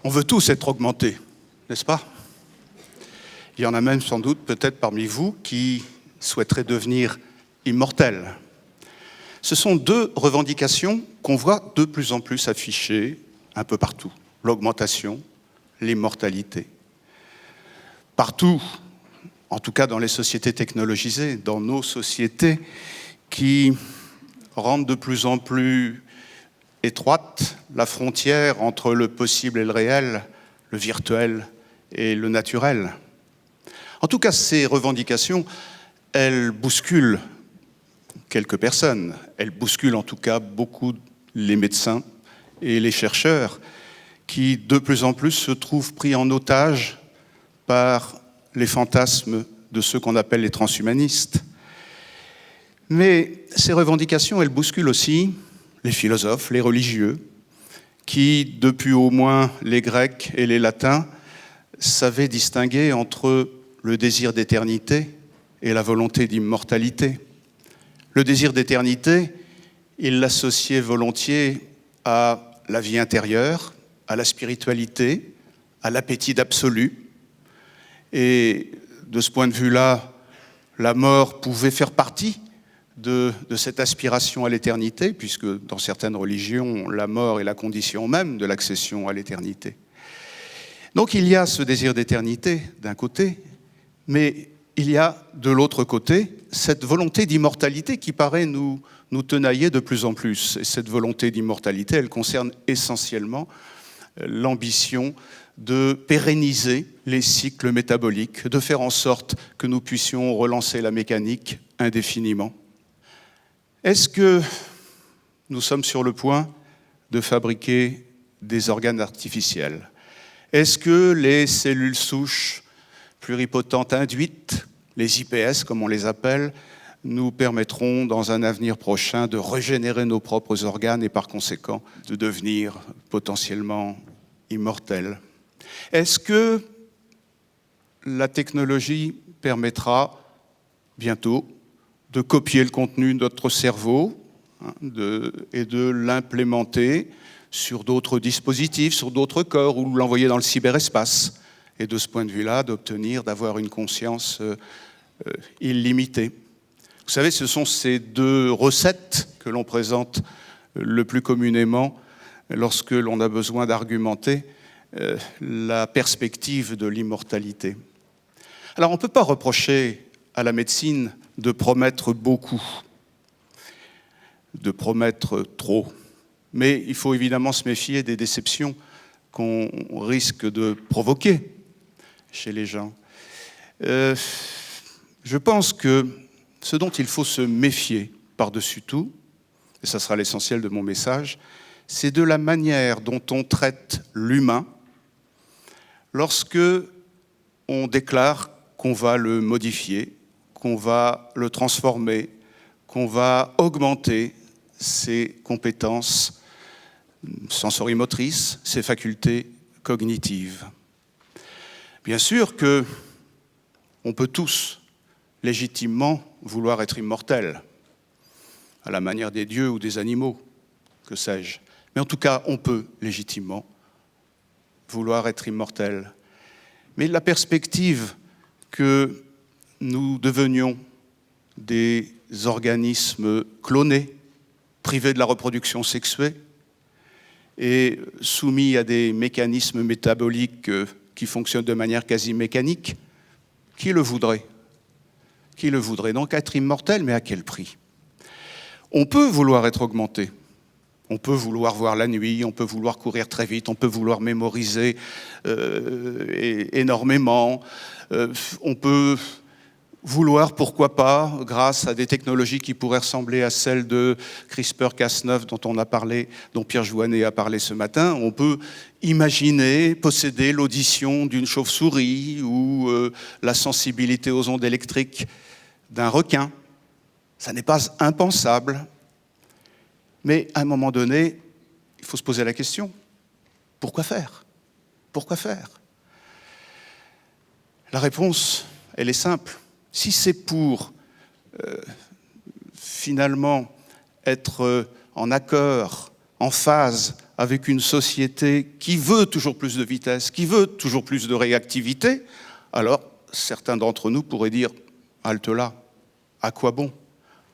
On veut tous être augmentés, n'est-ce pas? Il y en a même sans doute peut-être parmi vous qui souhaiteraient devenir immortels. Ce sont deux revendications qu'on voit de plus en plus affichées un peu partout. L'augmentation, l'immortalité. Partout, en tout cas dans les sociétés technologisées, dans nos sociétés qui rendent de plus en plus étroite la frontière entre le possible et le réel, le virtuel et le naturel. En tout cas, ces revendications, elles bousculent quelques personnes. Elles bousculent en tout cas beaucoup les médecins et les chercheurs qui, de plus en plus, se trouvent pris en otage par les fantasmes de ceux qu'on appelle les transhumanistes. Mais ces revendications, elles bousculent aussi les philosophes, les religieux, qui, depuis au moins les Grecs et les Latins, savaient distinguer entre le désir d'éternité et la volonté d'immortalité. Le désir d'éternité, ils l'associaient volontiers à la vie intérieure, à la spiritualité, à l'appétit d'absolu. Et de ce point de vue-là, la mort pouvait faire partie de cette aspiration à l'éternité, puisque dans certaines religions, la mort est la condition même de l'accession à l'éternité. Donc il y a ce désir d'éternité d'un côté, mais il y a de l'autre côté cette volonté d'immortalité qui paraît nous tenailler de plus en plus. Et cette volonté d'immortalité, elle concerne essentiellement l'ambition de pérenniser les cycles métaboliques, de faire en sorte que nous puissions relancer la mécanique indéfiniment. Est-ce que nous sommes sur le point de fabriquer des organes artificiels? Est-ce que les cellules souches pluripotentes induites, les iPS comme on les appelle, nous permettront dans un avenir prochain de régénérer nos propres organes et par conséquent de devenir potentiellement immortels? Est-ce que la technologie permettra bientôt de copier le contenu de notre cerveau et de l'implémenter sur d'autres dispositifs, sur d'autres corps, ou l'envoyer dans le cyberespace, et de ce point de vue-là, d'avoir une conscience illimitée. Vous savez, ce sont ces deux recettes que l'on présente le plus communément lorsque l'on a besoin d'argumenter la perspective de l'immortalité. Alors, on ne peut pas reprocher à la médecine de promettre beaucoup, de promettre trop. Mais il faut évidemment se méfier des déceptions qu'on risque de provoquer chez les gens. Je pense que ce dont il faut se méfier par-dessus tout, et ça sera l'essentiel de mon message, c'est de la manière dont on traite l'humain lorsque on déclare qu'on va le modifier, qu'on va le transformer, qu'on va augmenter ses compétences sensorimotrices, ses facultés cognitives. Bien sûr qu'on peut tous légitimement vouloir être immortels, à la manière des dieux ou des animaux, que sais-je. Mais en tout cas, on peut légitimement vouloir être immortels. Mais la perspective que nous devenions des organismes clonés, privés de la reproduction sexuée et soumis à des mécanismes métaboliques qui fonctionnent de manière quasi mécanique, qui le voudrait? Qui le voudrait? Donc être immortel, mais à quel prix? On peut vouloir être augmenté. On peut vouloir voir la nuit, on peut vouloir courir très vite, on peut vouloir mémoriser énormément. On peut vouloir, pourquoi pas, grâce à des technologies qui pourraient ressembler à celles de CRISPR-Cas9 dont Pierre Jouanet a parlé ce matin, on peut imaginer posséder l'audition d'une chauve-souris ou la sensibilité aux ondes électriques d'un requin. Ça n'est pas impensable. Mais à un moment donné, il faut se poser la question, pourquoi faire? Pourquoi faire? La réponse, elle est simple. Si c'est pour finalement être en accord, en phase avec une société qui veut toujours plus de vitesse, qui veut toujours plus de réactivité, alors certains d'entre nous pourraient dire « halte là, à quoi bon ?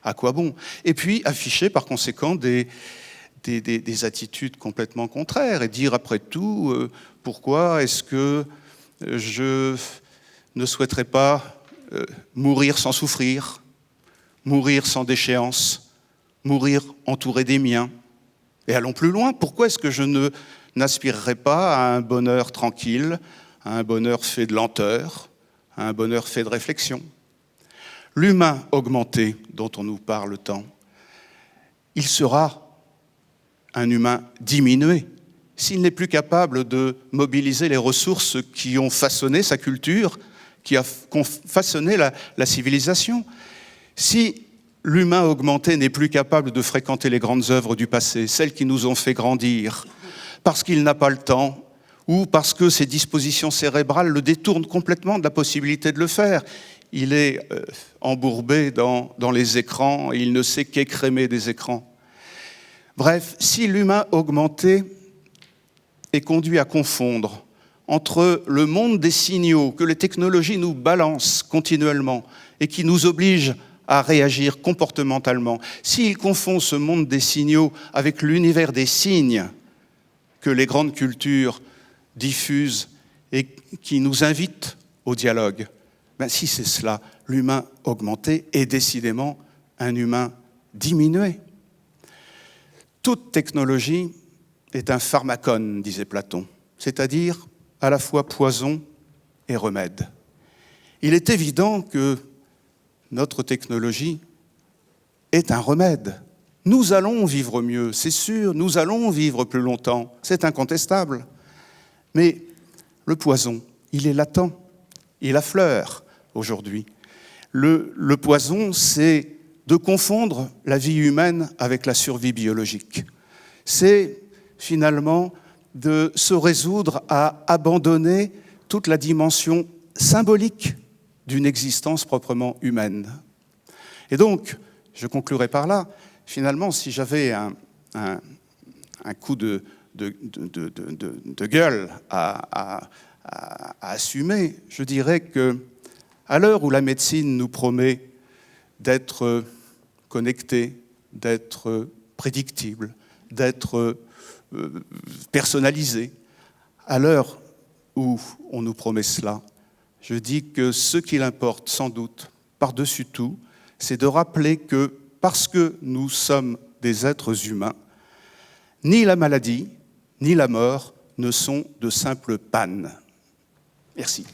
À quoi bon ?» Et puis afficher par conséquent des attitudes complètement contraires et dire après tout, pourquoi est-ce que je ne souhaiterais pas mourir sans souffrir, mourir sans déchéance, mourir entouré des miens. Et allons plus loin, pourquoi est-ce que je n'aspirerais pas à un bonheur tranquille, à un bonheur fait de lenteur, à un bonheur fait de réflexion? L'humain augmenté dont on nous parle tant, il sera un humain diminué s'il n'est plus capable de mobiliser les ressources qui ont façonné sa culture, qui ont façonné la civilisation. Si l'humain augmenté n'est plus capable de fréquenter les grandes œuvres du passé, celles qui nous ont fait grandir, parce qu'il n'a pas le temps, ou parce que ses dispositions cérébrales le détournent complètement de la possibilité de le faire. Il est embourbé dans les écrans, et il ne sait qu'écrémer des écrans. Bref, si l'humain augmenté est conduit à confondre entre le monde des signaux que les technologies nous balancent continuellement et qui nous obligent à réagir comportementalement, s'il confond ce monde des signaux avec l'univers des signes que les grandes cultures diffusent et qui nous invitent au dialogue, ben si c'est cela, l'humain augmenté est décidément un humain diminué. Toute technologie est un pharmacone, disait Platon, c'est-à-dire à la fois poison et remède. Il est évident que notre technologie est un remède. Nous allons vivre mieux, c'est sûr, nous allons vivre plus longtemps, c'est incontestable. Mais le poison, il est latent, il affleure aujourd'hui. Le poison, c'est de confondre la vie humaine avec la survie biologique. C'est finalement de se résoudre à abandonner toute la dimension symbolique d'une existence proprement humaine. Et donc, je conclurai par là, finalement, si j'avais un coup de gueule à assumer, je dirais que à l'heure où la médecine nous promet d'être connecté, d'être prédictible, d'être personnalisé, à l'heure où on nous promet cela, je dis que ce qu'il importe sans doute, par-dessus tout, c'est de rappeler que parce que nous sommes des êtres humains, ni la maladie, ni la mort ne sont de simples pannes. Merci.